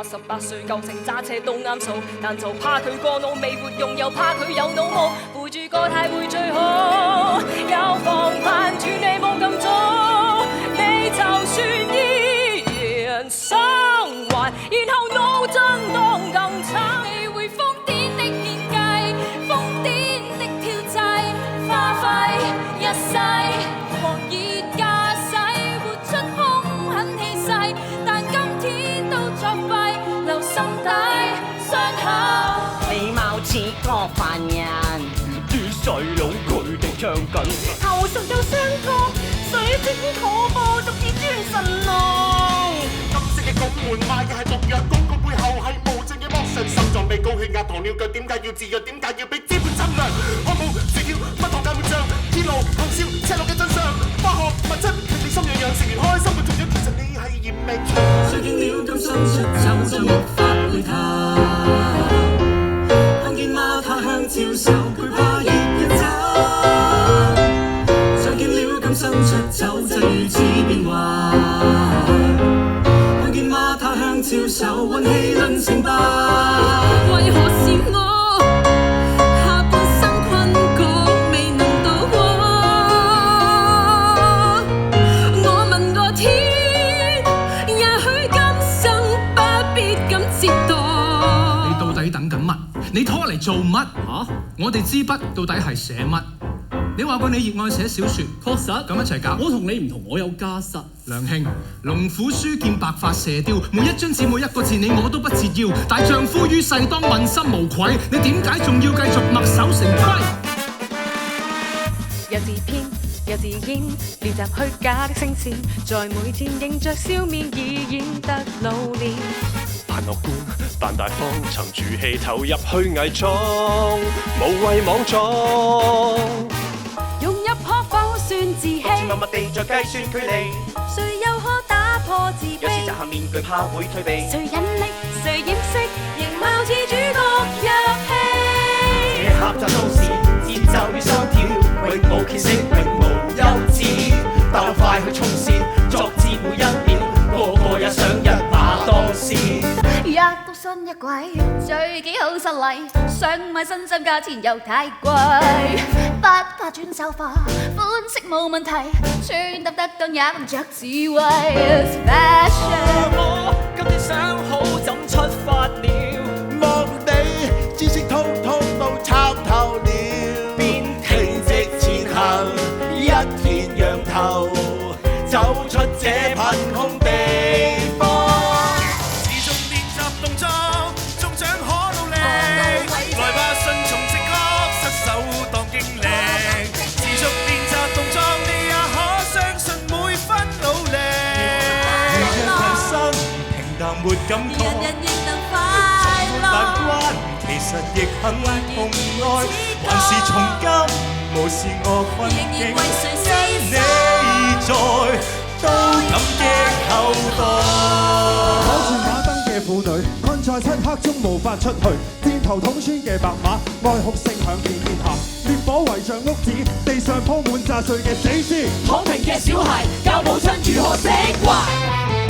18歲舊情揸車都啱數，但就怕佢個腦未活用，又怕佢有腦霧，扶住個軚會最好，有防範住你冇咁早，你就算依然生還，然後腦震盪更慘，你會瘋癲的演技，瘋癲的跳掣，花費一世，狂熱駕駛，活出兇狠氣勢，但今天都作廢，留心底傷口。你貌似個犯人，啲細佬佢哋唱緊，後述有雙角，水晶可播獨自專神龍。金色嘅拱門賣嘅係毒藥，公告背後係無證嘅剝削，心臟未高，血壓糖尿病，點解要自虐？點解要俾資本侵略？漢堡薯條乜糖解會脹，天路行銷赤裸嘅真相，化學物質令你心癢癢，食完開心嘅仲有，其實你係嫌命長。誰見了咁伸出手就無法回頭，看見嗎他向招手，懼怕越人走。誰見了咁伸出手就如此變幻，看見嗎他向招手，運氣論成敗。為何是我？你拖嚟做乜？我哋支筆到底係寫乜？你話過你熱愛寫小説，確實咁一齊搞。我同你唔同，我有家室。梁兄，龍虎書劍白髮射雕，每一張紙每一個字你我都不折腰。大丈夫於世當問心無愧，你點解仲要繼續墨守成規？有自編，有自演，練習虛假的聲線，在每天迎着笑面已演得老練。扮樂觀，扮大方，沉住氣投入去偽裝，無謂莽撞。融入可否算自欺？默默地在計算距離，誰又可打破自卑？有時摘下面具怕會退避，誰引力，誰掩飾，仍貌似主角入戲。這狹窄都市，節奏與心跳，永無歇息，永無休止，鬥快去衝線，作至每一秒，個個也想一馬當先。一到新一季，最幾好失禮，想買新衫價錢又太貴，不怕轉手貨，款式冇問題，穿得當也唔着智慧。我今天想好怎出發了，望你知識通通都參透了，邊挺直前行，一片仰頭，走出這貧窮地方。沒感覺，人人亦能快樂，難關其實亦很痛愛，還是從今無視我困境，因你在都感激後代。跑住馬燈嘅婦女，困在漆黑中無法出去，箭頭捅穿嘅白馬，哀哭聲響遍天下，烈火圍像屋子，地上鋪滿炸碎嘅死屍，躺平嘅小孩教母親如何釋懷。